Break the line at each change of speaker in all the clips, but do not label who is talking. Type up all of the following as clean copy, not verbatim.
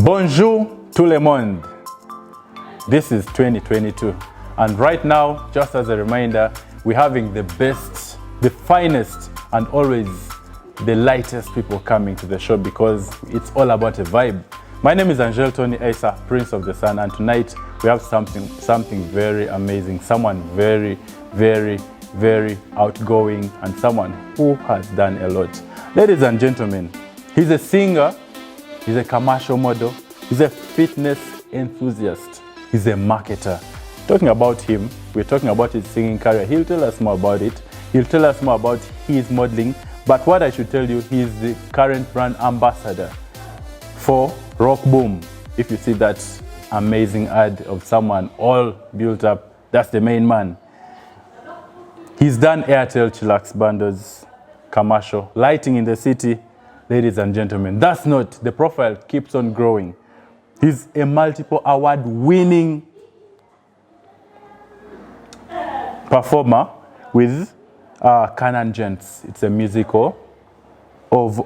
Bonjour tout le monde. This is 2022, and right now, just as a reminder, we're having the best, the finest, and always the lightest people coming to the show because it's all about a vibe. My name is Angel Tony Asa, Prince of the Sun, and tonight we have something very amazing, someone very outgoing, and someone who has done a lot. Ladies and gentlemen, he's a singer, he's a commercial model, he's a fitness enthusiast, he's a marketer. Talking about him, we're talking about his singing career. He'll tell us more about it. He'll tell us more about his modeling. But what I should tell you, he's the current brand ambassador for Rock Boom. If you see that amazing ad of someone all built up, that's the main man. He's done Airtel Chillax bundles, commercial, lighting in the city. Ladies and gentlemen, that's not, the profile keeps on growing. He's a multiple award-winning performer with Canaan Gents. It's a musical of,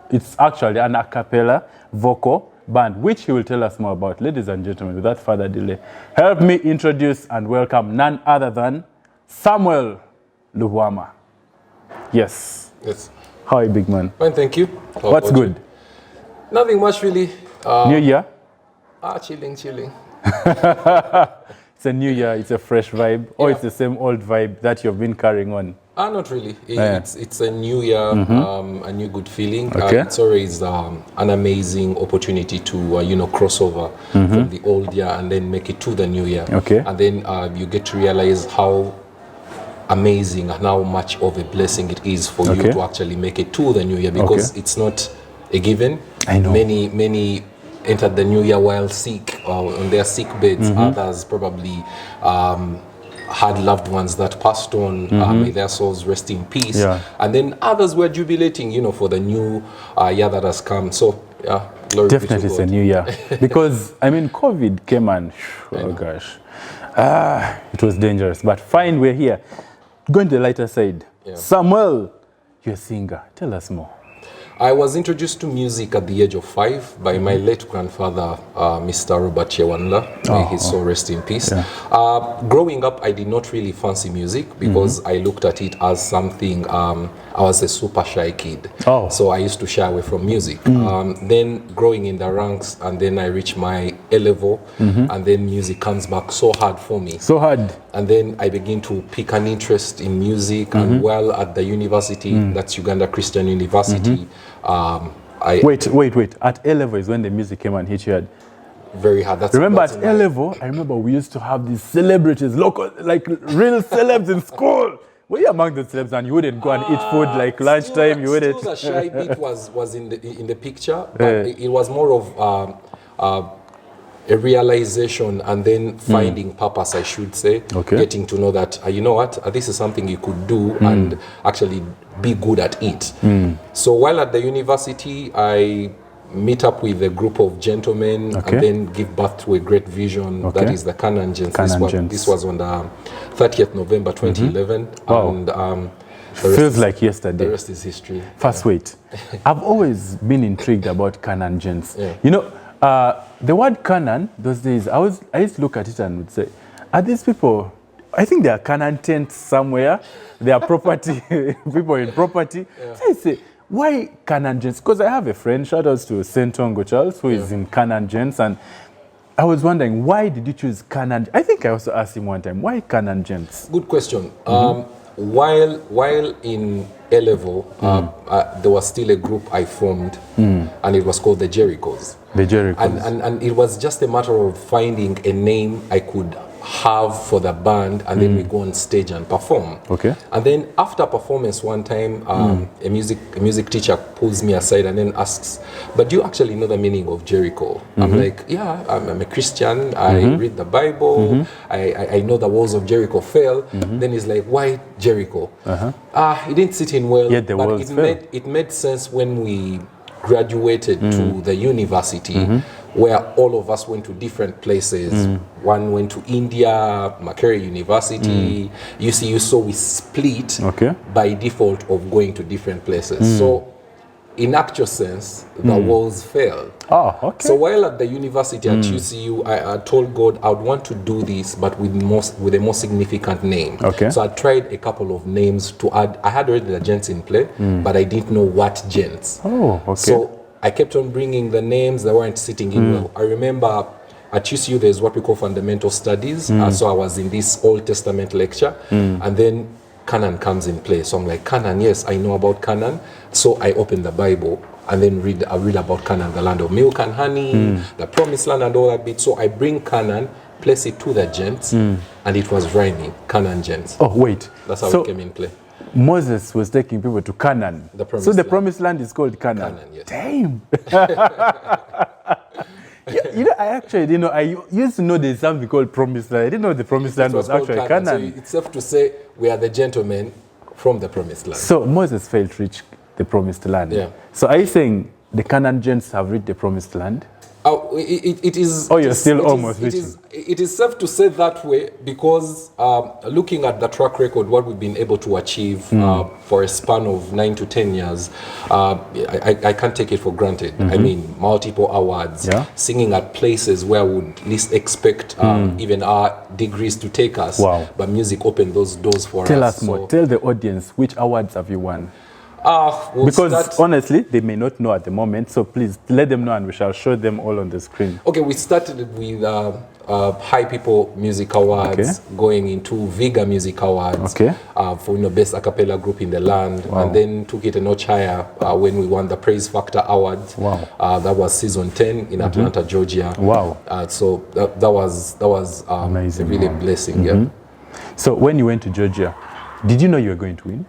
it's actually an a cappella vocal band, which he will tell us more about. Ladies and gentlemen, without further delay, help me introduce and welcome none other than Samuel Lubwama. Yes.
Yes.
How are you, big man?
Fine, thank you.
What's good?
Nothing much really.
New year?
Chilling.
It's a new year, it's a fresh vibe, or it's the same old vibe that you've been carrying on?
Not really. It's a new year, a new good feeling.
Okay.
It's always an amazing opportunity to, cross over from the old year and then make it to the new year.
Okay.
And then you get to realize how amazing and how much of a blessing it is for you to actually make it to the new year, because it's not a given.
I know.
Many entered the new year while sick or on their sick beds. Others probably had loved ones that passed on. May their souls rest in peace. Yeah. And then others were jubilating, for the new year that has come. So, yeah, glory be to God.
Definitely it's a new year. Because, COVID came and, oh gosh, it was dangerous. But fine, we're here. Going to the lighter side. Yeah. Samuel, you're a singer. Tell us more.
I was introduced to music at the age of 5 by my late grandfather, Mr. Robert Chewanla. May his soul rest in peace. Yeah. Growing up, I did not really fancy music because I looked at it as something, I was a super shy kid. So I used to shy away from music. Then growing in the ranks, and then I reached my A level, and then music comes back so hard for me. So hard. And then I begin to pick an interest in music, and while at the university, that's Uganda Christian University,
Wait. At A level is when the music came and hit you hard.
Very hard.
At A level, I remember we used to have these celebrities, local, like real celebs in school. Were you among the celebs and you wouldn't go and eat food like lunchtime? You wouldn't.
Still the shy bit was in the picture, but it was more of a realization and then finding purpose, I should say. Getting to know that, you know what, this is something you could do and actually be good at it. So while at the university, I meet up with a group of gentlemen and then give birth to a great vision. That is the Canaan Gents. This was on the 30th November 2011. And
feels like yesterday.
The rest is history.
First, wait. I've always been intrigued about Canaan Gents. The word Canaan, those days, I used to look at it and would say, are these people, I think they are Canaan tents somewhere. They are property, people in property. So I say, why Canaan Gents? Because I have a friend, shout outs to St. Tongo Charles, who is in Canaan Gents, and I was wondering, why did you choose Canaan? I think I also asked him one time, why Canaan Gents?
Good question. While in A level, there was still a group I formed, and it was called the Jerichos.
The Jerichos.
And it was just a matter of finding a name I could have for the band, and then we go on stage and perform. And then after performance one time, a music teacher pulls me aside and then asks, but do you actually know the meaning of Jericho? I'm like, yeah, I'm a Christian, I read the Bible, I know the walls of Jericho fell. Then he's like, why Jericho? It didn't sit in well, but it made sense when we graduated to the university, where all of us went to different places. One went to India, Makerere University, UCU, so we split by default of going to different places. So in actual sense, the walls fell.
Oh, okay.
So while at the university at UCU, I told God I would want to do this, but with a more significant name.
Okay.
So I tried a couple of names to add. I had already the gents in play, but I didn't know what gents.
Oh, okay.
So I kept on bringing the names that weren't sitting in well. I remember at UCU there's what we call fundamental studies. So I was in this Old Testament lecture, and then Canaan comes in play. So I'm like, Canaan, yes, I know about Canaan. So I open the Bible and then I read about Canaan, the land of milk and honey, the promised land and all that bit. So I bring Canaan, place it to the gents, and it was rhyming, Canaan Gents.
Oh, wait.
That's how it came in play.
Moses was taking people to Canaan. So the promised land is called Canaan.
Canaan, yes.
Damn. I actually didn't know. I used to know there's something called promised land. I didn't know the promised land was actually Canaan.
So it's safe to say we are the gentlemen from the promised land.
So Moses failed to reach the promised land.
Yeah.
So are you saying the Canaan Gents have reached the promised land?
It is.
Oh, you're still almost reaching.
It is safe to say that way because looking at the track record, what we've been able to achieve for a span of 9 to 10 years, I can't take it for granted. I mean, multiple awards, singing at places where we would least expect even our degrees to take us.
Wow.
But music opened those doors for us.
Tell us more. Tell the audience, which awards have you won?
Because
honestly, they may not know at the moment, so please let them know and we shall show them all on the screen.
Okay, we started with High People Music Awards, going into Vega Music Awards for best a cappella group in the land, and then took it a notch higher when we won the Praise Factor Awards. That was season 10 in Atlanta, Georgia. So that was
amazing,
really a blessing. Yeah.
So when you went to Georgia, did you know you were going to win?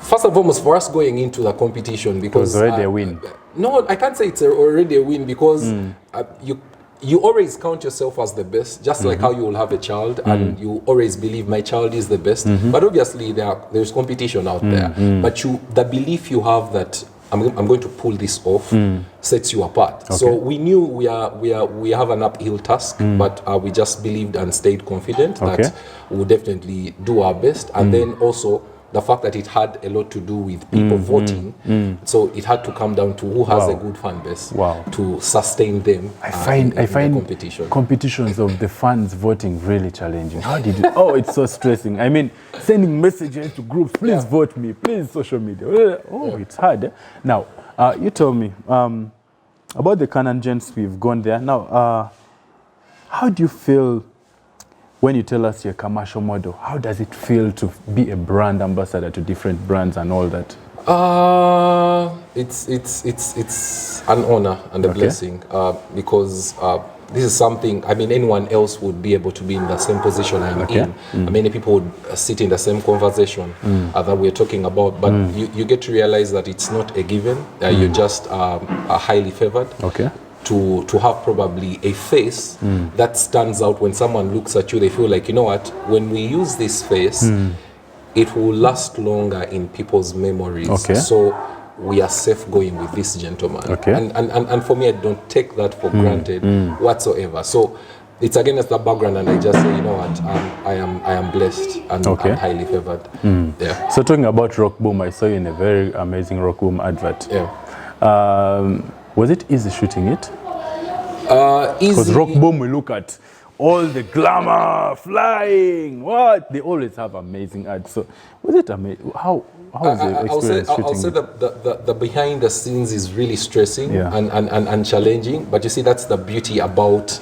First and foremost, for us going into the competition, because
it was already a win.
No, I can't say it's already a win because you always count yourself as the best, just like how you will have a child and you always believe my child is the best. But obviously there's competition out there. But the belief you have that I'm going to pull this off sets you apart. So we knew we have an uphill task, but we just believed and stayed confident that we'll definitely do our best. And then also the fact that it had a lot to do with people voting, so it had to come down to who has a good fan base to sustain them. I find competition.
Competitions of the fans voting really challenging. How did you? Oh, it's so stressing. I mean, sending messages to groups, please vote me, please social media. Oh, it's hard. Now, you told me about the Canaan Gents. We've gone there. Now, how do you feel when you tell us you're a commercial model? How does it feel to be a brand ambassador to different brands and all that?
It's an honor and a blessing because this is something, I mean, anyone else would be able to be in the same position I'm in. Many people would sit in the same conversation that we're talking about, but you get to realize that it's not a given. You're just highly favored. To have probably a face that stands out. When someone looks at you, they feel like, you know what, when we use this face, it will last longer in people's memories. So we are safe going with this gentleman. And for me, I don't take that for granted whatsoever. So it's against that background, and I just say, you know what, I am blessed and I'm highly favored.
So talking about Rock Boom, I saw you in a very amazing Rock Boom advert. Was it easy shooting it? Because Rock Boom, we look at all the glamour, flying, they always have amazing ads. So was it amazing? How was the experience shooting
I'll say that the behind the scenes is really stressing and challenging, but you see, that's the beauty about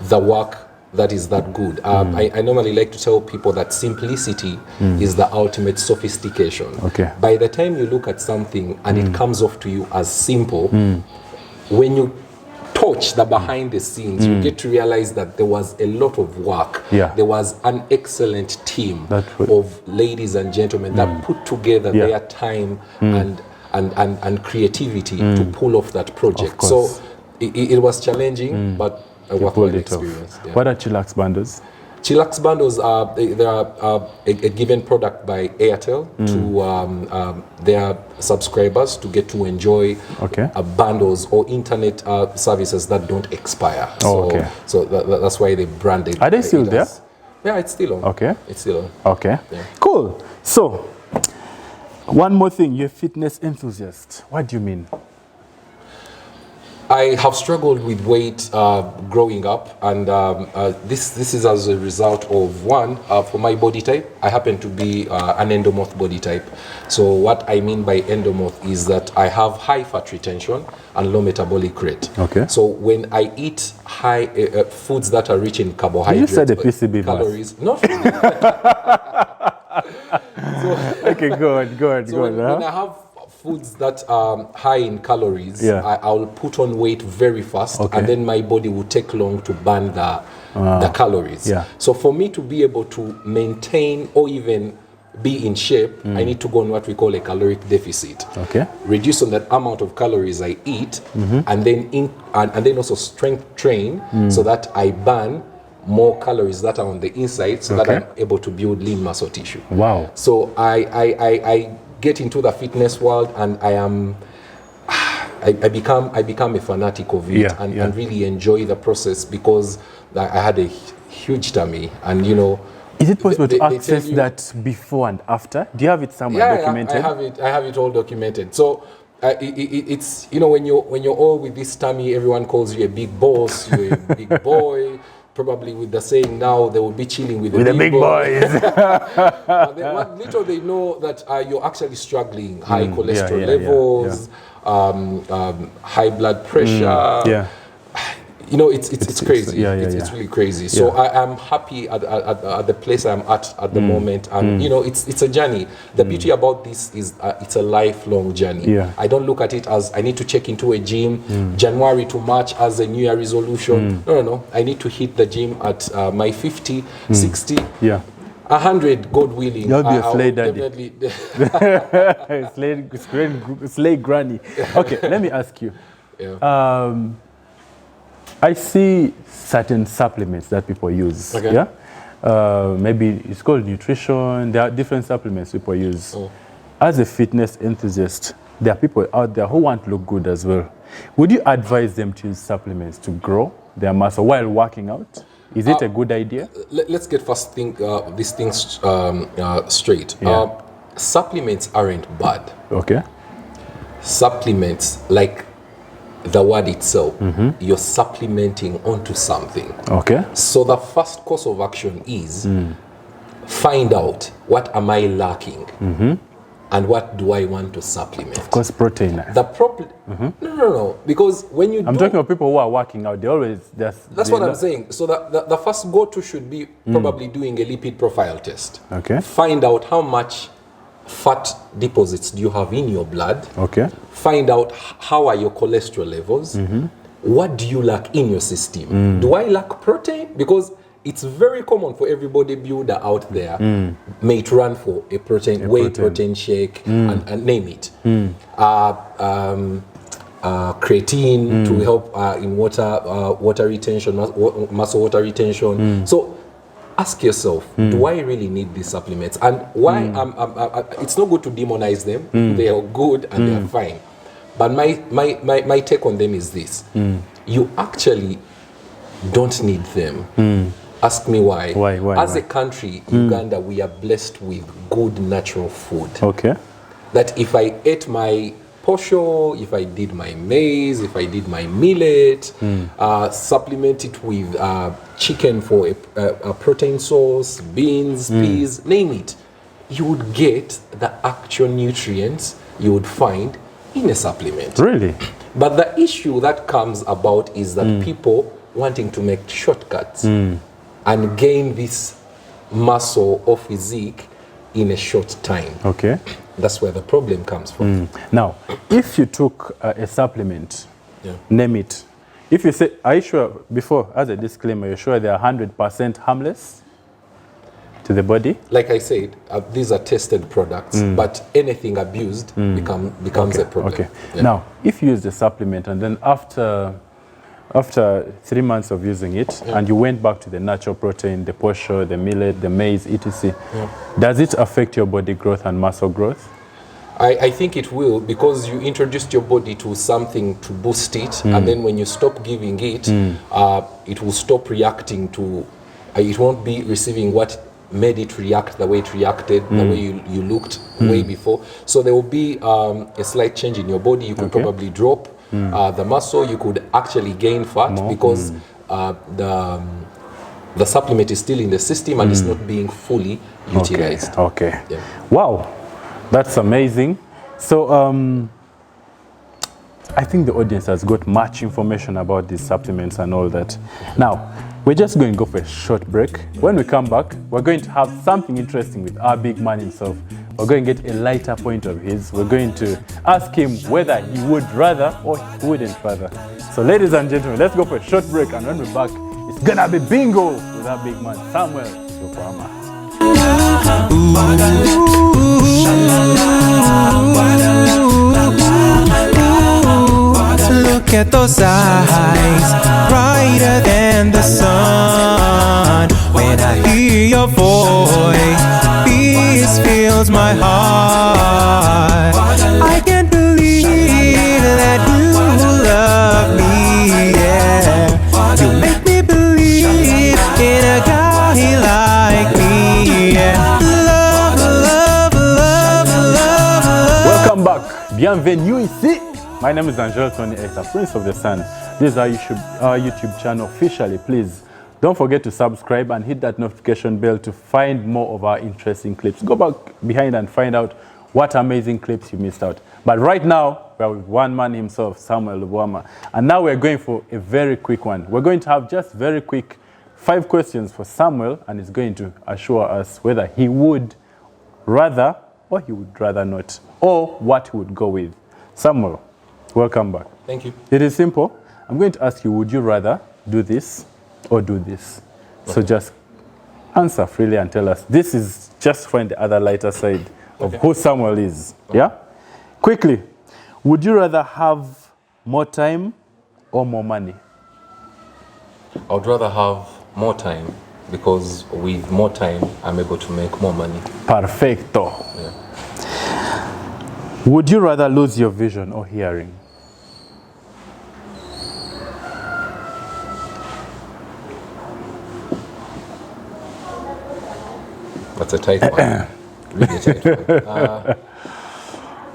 the work that is that good. I normally like to tell people that simplicity is the ultimate sophistication. By the time you look at something and it comes off to you as simple, when you touch the behind the scenes, you get to realize that there was a lot of work. There was an excellent team of ladies and gentlemen that put together their time and creativity to pull off that project. So it was challenging, but a worthwhile experience.
What are Chillax bundles?
Chillax bundles are a given product by Airtel to their subscribers to get to enjoy bundles or internet services that don't expire. So that's why they branded.
Are they still there?
Yeah, it's still on. It's still on.
Cool. So One more thing, you're a fitness enthusiast. What do you mean?
I have struggled with weight growing up, and this is as a result of one, for my body type. I happen to be an endomorph body type. So what I mean by endomorph is that I have high fat retention and low metabolic rate.
Okay.
So when I eat high foods that are rich in carbohydrates,
you said the PCB
calories, not really.
Okay, go on.
When I have foods that are high in calories, I'll put on weight very fast, and then my body will take long to burn the calories.
Yeah.
So for me to be able to maintain or even be in shape, I need to go on what we call a caloric deficit.
Okay.
Reduce on that amount of calories I eat, and then also strength train so that I burn more calories that are on the inside, so that I'm able to build lean muscle tissue.
Wow.
So I get into the fitness world, and I become a fanatic of it, and really enjoy the process, because I had a huge tummy, and
Is it possible to access that before and after? Do you have it somewhere documented?
I have it all documented. So it's when you're all with this tummy, everyone calls you a big boss, you're a big boy. Probably with the saying now, they will be chilling with the big boys. But little they know that you're actually struggling, high cholesterol levels, high blood pressure. It's crazy. It's really crazy. So I am happy at the place I'm at the moment, and it's a journey. The beauty about this is it's a lifelong journey. I don't look at it as I need to check into a gym January to March as a New Year resolution. No. I need to hit the gym at my 50, 60. 100, God willing.
You'll be a slay daddy. slay granny. Okay, let me ask you. I see certain supplements that people use. Maybe it's called nutrition. There are different supplements people use. As a fitness enthusiast, there are people out there who want to look good as well. Would you advise them to use supplements to grow their muscle while working out? Is it a good idea?
Let's get these things straight. Supplements aren't bad.
Okay.
Supplements, like the word itself, you're supplementing onto something.
Okay.
So the first course of action is find out what am I lacking and what do I want to supplement.
Of course, protein.
The problem, no, because when you
I'm talking about people who are working out, they always,
that's what I'm saying. So the first go-to should be probably doing a lipid profile test.
Okay.
Find out how much fat deposits do you have in your blood.
Okay.
Find out how are your cholesterol levels. What do you lack in your system? Do I lack protein? Because it's very common for every bodybuilder out there may run for a protein shake and name it. Creatine to help in water retention, muscle water retention. So ask yourself, do I really need these supplements? And why? It's not good to demonize them. They are good and they are fine. But my take on them is this: you actually don't need them. Ask me why.
Why?
As a country, Uganda, we are blessed with good natural food.
Okay.
That if I ate my posho, if I did my maize, if I did my millet, supplement it with chicken for a protein source, beans, peas, name it, you would get the actual nutrients you would find in a supplement.
Really?
But the issue that comes about is that people wanting to make shortcuts and gain this muscle or physique in a short time.
Okay.
That's where the problem comes from.
Now, if you took a supplement, name it. If you say, are you sure, before, as a disclaimer, you're sure they're 100% harmless to the body?
Like I said, these are tested products, but anything abused becomes a problem.
Okay. Now, if you use the supplement and then after 3 months of using it, and you went back to the natural protein, the posho, the millet, the maize, etc., does it affect your body growth and muscle growth?
I think it will, because you introduced your body to something to boost it, and then when you stop giving it, it will stop reacting to, it won't be receiving what made it react the way it reacted, the way you looked way before. So there will be a slight change in your body. You could probably drop the muscle. You could actually gain fat because the supplement is still in the system and it's not being fully utilized.
Okay.
Yeah.
Wow, that's amazing. So I think the audience has got much information about these supplements and all that. Now, we're just going to go for a short break. When we come back, we're going to have something interesting with our big man himself. We're going to get a lighter point of his. We're going to ask him whether he would rather or he wouldn't rather. So ladies and gentlemen, let's go for a short break, and when we're back, it's gonna be bingo with our big man, Samuel Lubwama.
Look at those eyes, brighter than the sun. When I hear your voice, peace fills my heart. I can't believe that you love me, yeah. You make me believe in a guy like me, yeah. Love, love, love, love, love.
Welcome back. Bienvenue ici. My name is Angel Tony Esa, Prince of the Sun. This is our YouTube channel officially. Please don't forget to subscribe and hit that notification bell to find more of our interesting clips. Go back behind and find out what amazing clips you missed out. But right now, we're with one man himself, Samuel Lubwama. And now we're going for a very quick one. We're going to have just very quick 5 questions for Samuel, and he's going to assure us whether he would rather or he would rather not, or what he would go with. Samuel, welcome back.
Thank you.
It is simple. I'm going to ask you, would you rather do this or do this? So just answer freely and tell us. This is just find the other lighter side of who Samuel is. Yeah? Quickly, would you rather have more time or more money?
I would rather have more time because with more time, I'm able to make more money.
Perfecto.
Yeah.
Would you rather lose your vision or hearing?
That's a tight one. Really tight one.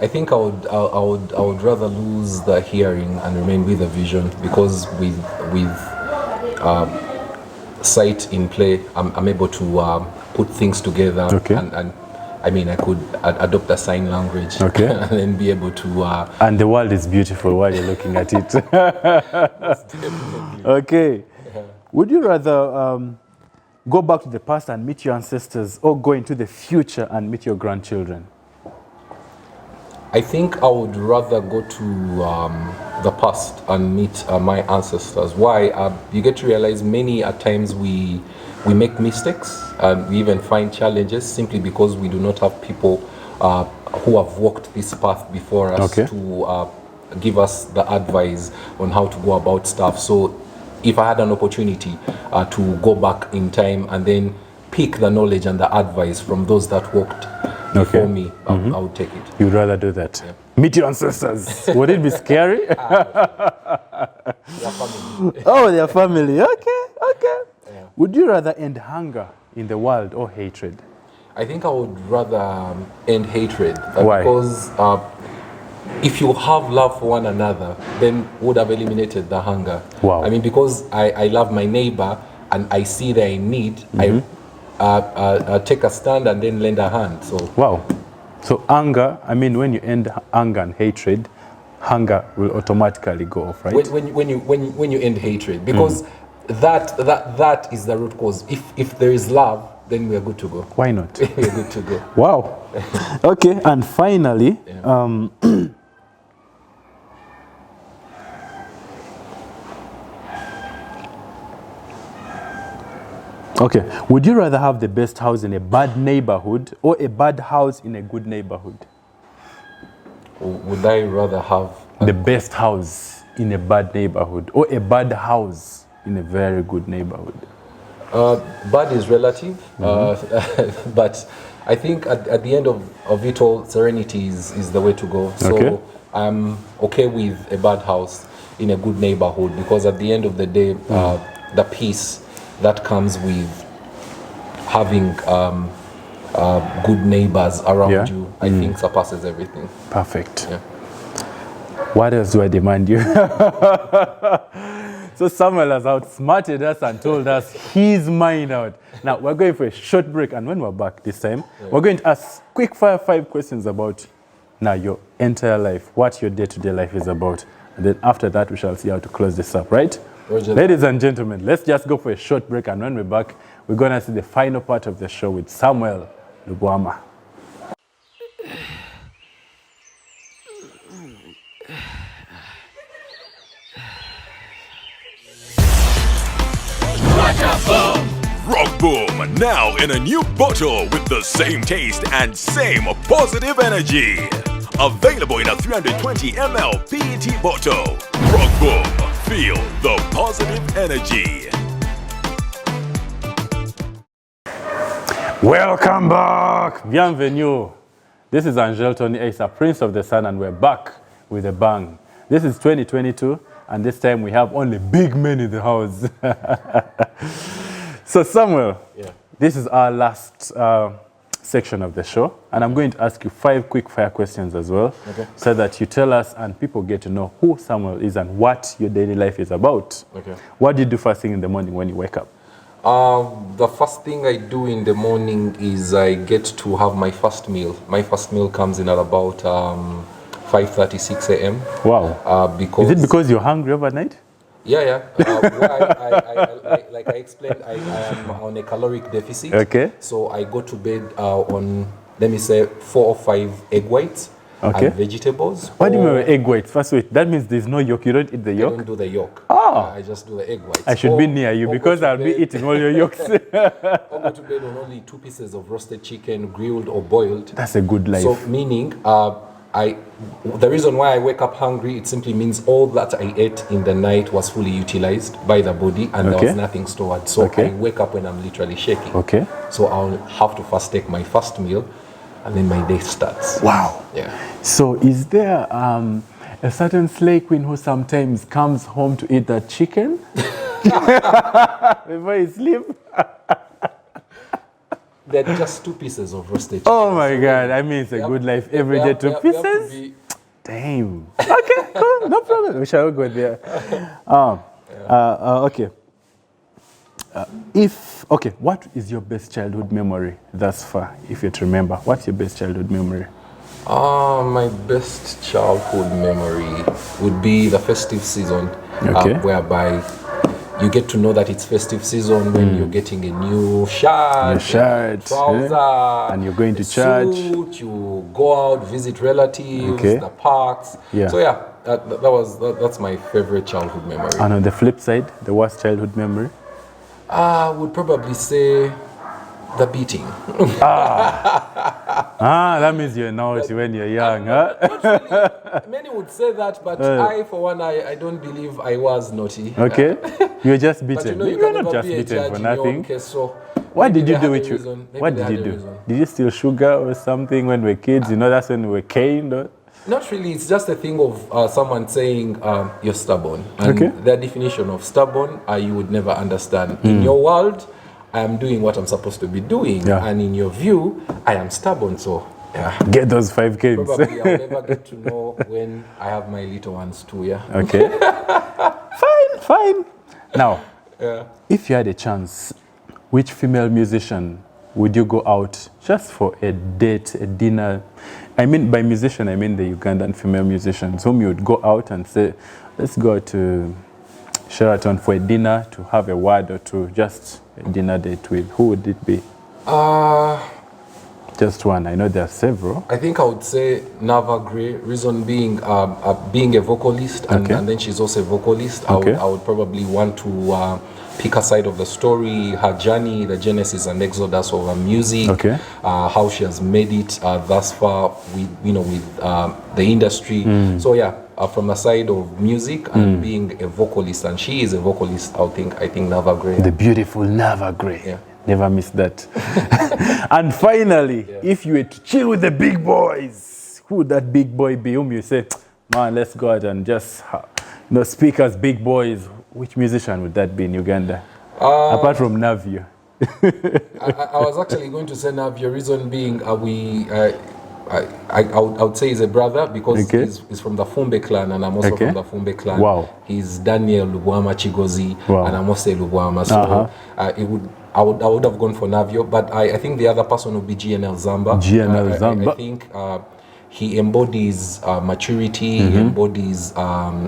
I think I would rather lose the hearing and remain with the vision, because with sight in play, I'm able to put things together.
Okay.
And I mean, I could adopt a sign language.
Okay.
And then be able to.
And the world is beautiful while you're looking at it. Okay. Would you rather go back to the past and meet your ancestors, or go into the future and meet your grandchildren?
I think I would rather go to the past and meet my ancestors. Why? You get to realize many at times we make mistakes and we even find challenges simply because we do not have people who have walked this path before us to give us the advice on how to go about stuff. So if I had an opportunity to go back in time and then pick the knowledge and the advice from those that walked before me, I would take it.
You'd rather do that? Yeah. Meet your ancestors. Would it be scary?
Their family.
Oh, their family. Okay, okay.
Yeah.
Would you rather end hunger in the world or hatred?
I think I would rather end hatred.
Why?
Because if you have love for one another, then would have eliminated the hunger.
Wow.
I mean, because I love my neighbor and I see they're in need, I take a stand and then lend a hand. So
wow. So anger, I mean, when you end anger and hatred, hunger will automatically go off, right?
when you end hatred, because that is the root cause. If there is love, then we are good to go.
Why not?
We are good to go.
Wow. Okay, and finally, okay, would you rather have the best house in a bad neighborhood or a bad house in a good neighborhood?
Would I rather have
the best house in a bad neighborhood or a bad house in a very good neighborhood?
Bad is relative, but I think at the end of it all, serenity is the way to go. So I'm okay with a bad house in a good neighborhood, because at the end of the day, the peace that comes with having good neighbors around you, I think surpasses everything.
Perfect.
Yeah.
What else do I demand you? So Samuel has outsmarted us and told us his mind out. Now we're going for a short break, and when we're back this time, we're going to ask quick fire 5 questions about now your entire life, what your day-to-day life is about. And then after that, we shall see how to close this up, right?
Roger.
Ladies and gentlemen, let's just go for a short break, and when we're back, we're going to see the final part of the show with Samuel Lubwama.
Rock Boom, now in a new bottle with the same taste and same positive energy. Available in a 320 ml PET bottle. Rock Boom, feel the positive energy.
Welcome back! Bienvenue! This is Angel Tony Asa, Prince of the Sun, and we're back with a bang. This is 2022, and this time we have only big men in the house. So Samuel, this is our last section of the show, and I'm going to ask you 5 quick fire questions as well, so that you tell us and people get to know who Samuel is and what your daily life is about. What do you do first thing in the morning when you wake up?
The first thing I do in the morning is I get to have my first meal. My first meal comes in at about 5:36 a.m.
Wow.
Because
is it because you're hungry overnight?
Yeah. Like I explained, I am on a caloric deficit.
Okay.
So I go to bed on, let me say, 4 or 5 egg whites and vegetables.
What do you mean by egg whites? First, wait, that means there's no yolk. You don't eat the yolk?
I don't do the yolk.
Ah.
I just do the egg whites.
I should be near you because I'll be eating all your yolks.
I'll go to bed on only 2 pieces of roasted chicken, grilled or boiled.
That's a good life.
So meaning, the reason why I wake up hungry, it simply means all that I ate in the night was fully utilized by the body and there was nothing stored. So I wake up when I'm literally shaking. So I'll have to first take my first meal and then my day starts.
Wow.
Yeah.
So is there a certain slay queen who sometimes comes home to eat that chicken before you sleep?
They're just 2 pieces of roasted chicken.
Oh my God, I mean it's a good life every day, 2 pieces? Damn. Okay, cool, no problem. We shall go there. Okay. What is your best childhood memory thus far, if you remember? What's your best childhood memory?
My best childhood memory would be the festive season, whereby you get to know that it's festive season when you're getting a new shirt, trouser,
and you're going to church.
Suit, you go out, visit relatives, the parks. So that's my favorite childhood memory.
And on the flip side, the worst childhood memory?
I would probably say the beating.
That means you're naughty when you're young, huh?
Really, many would say that, but I, for one, I don't believe I was naughty.
Okay, you're just beaten.
But
you're not just beaten for nothing. What did you do with you? What did you do? Did you steal sugar or something when we were kids? You know, that's when we were caned. Or?
Not really. It's just a thing of someone saying you're stubborn. And their definition of stubborn, you would never understand. In your world, I am doing what I'm supposed to be doing. And in your view, I am stubborn. So,
get those 5 kids.
Probably I'll never get to know when I have my little ones too,
Okay. Fine. Now, if you had a chance, which female musician would you go out just for a date, a dinner? I mean, by musician, I mean the Ugandan female musicians whom you would go out and say, let's go to Sheraton for a dinner to have a word or two, just a dinner date with. Who would it be? Just one. I know there are several.
I think I would say Nava Gray. Reason being, being a vocalist, and then she's also a vocalist. I would probably want to pick a side of the story, her journey, the genesis and exodus of her music, how she has made it thus far with the industry. So from the side of music and being a vocalist, and she is a vocalist, I think Nava Gray.
The beautiful Nava Gray. Never miss that. And finally, if you were to chill with the big boys, who would that big boy be whom you say, man, let's go out and just speak as big boys? Which musician would that be in Uganda? Apart from Navio.
I was actually going to say Navio, reason being I would say he's a brother because he's from the Fumbe clan and I'm also from the Fumbe clan.
Wow.
He's Daniel Lubwama Chigozi and I'm also Lubwama. So I would have gone for Navio, but I think the other person would be GNL Zamba. I think he embodies maturity, he embodies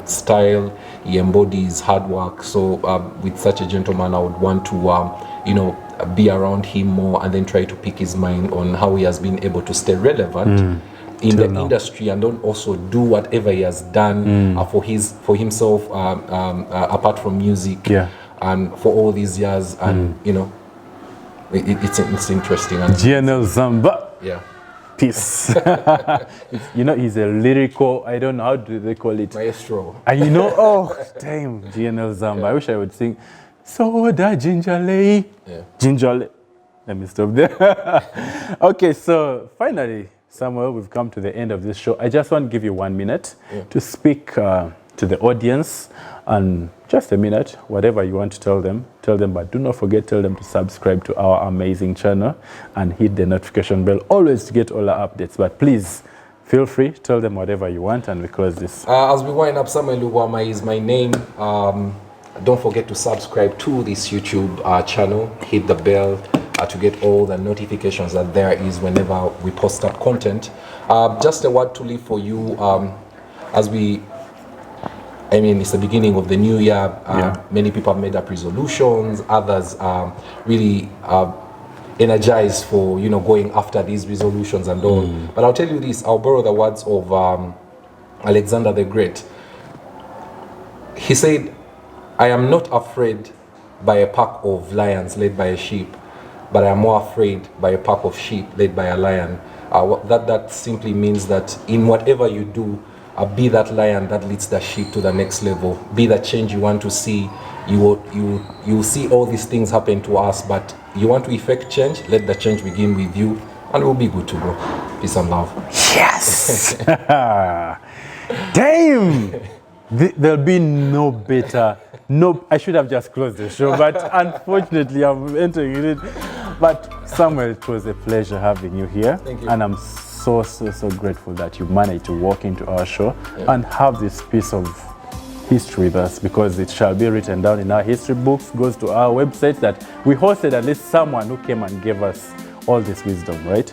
style, he embodies hard work. So with such a gentleman, I would want to, be around him more and then try to pick his mind on how he has been able to stay relevant in the industry and then also do whatever he has done for himself apart from music and for all these years. And, it's interesting. And
GNL Zamba.
Yeah.
Peace. He's a lyrical, I don't know, how do they call it?
Maestro.
And damn, GNL Zamba. I wish I would sing, Soda Gingerly. Yeah. Gingerly. Let me stop there. Okay, so finally, Samuel, we've come to the end of this show. I just want to give you 1 minute to speak to the audience, and just a minute, whatever you want to tell them, but do not forget, tell them to subscribe to our amazing channel and hit the notification bell always to get all our updates. But please, feel free, tell them whatever you want, and we close this.
As we wind up, Samuel Lubwama is my name. Don't forget to subscribe to this YouTube channel, hit the bell to get all the notifications that there is whenever we post up content. Just a word to leave for you it's the beginning of the new year. Many people have made up resolutions, others are really energized for going after these resolutions and all. But I'll tell you this, I'll borrow the words of Alexander the Great. He said, I am not afraid by a pack of lions led by a sheep, but I am more afraid by a pack of sheep led by a lion. That simply means that in whatever you do, be that lion that leads the sheep to the next level. Be the change you want to see. You see all these things happen to us, but you want to effect change, let the change begin with you, and we'll be good to go. Peace and love.
Yes! Damn! There'll be no better. I should have just closed the show, but unfortunately I'm entering it. But Samuel, it was a pleasure having you here.
Thank you.
And I'm so grateful that you managed to walk into our show and have this piece of history with us, because it shall be written down in our history books, goes to our website, that we hosted at least someone who came and gave us all this wisdom, right?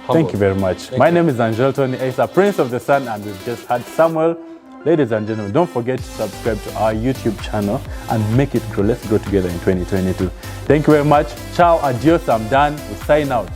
Thank you very much. My name is Angel Tony Asa, Prince of the Sun, and we've just had Samuel. Ladies and gentlemen, don't forget to subscribe to our YouTube channel and make it grow. Let's grow together in 2022. Thank you very much. Ciao, adios, I'm done. We sign out.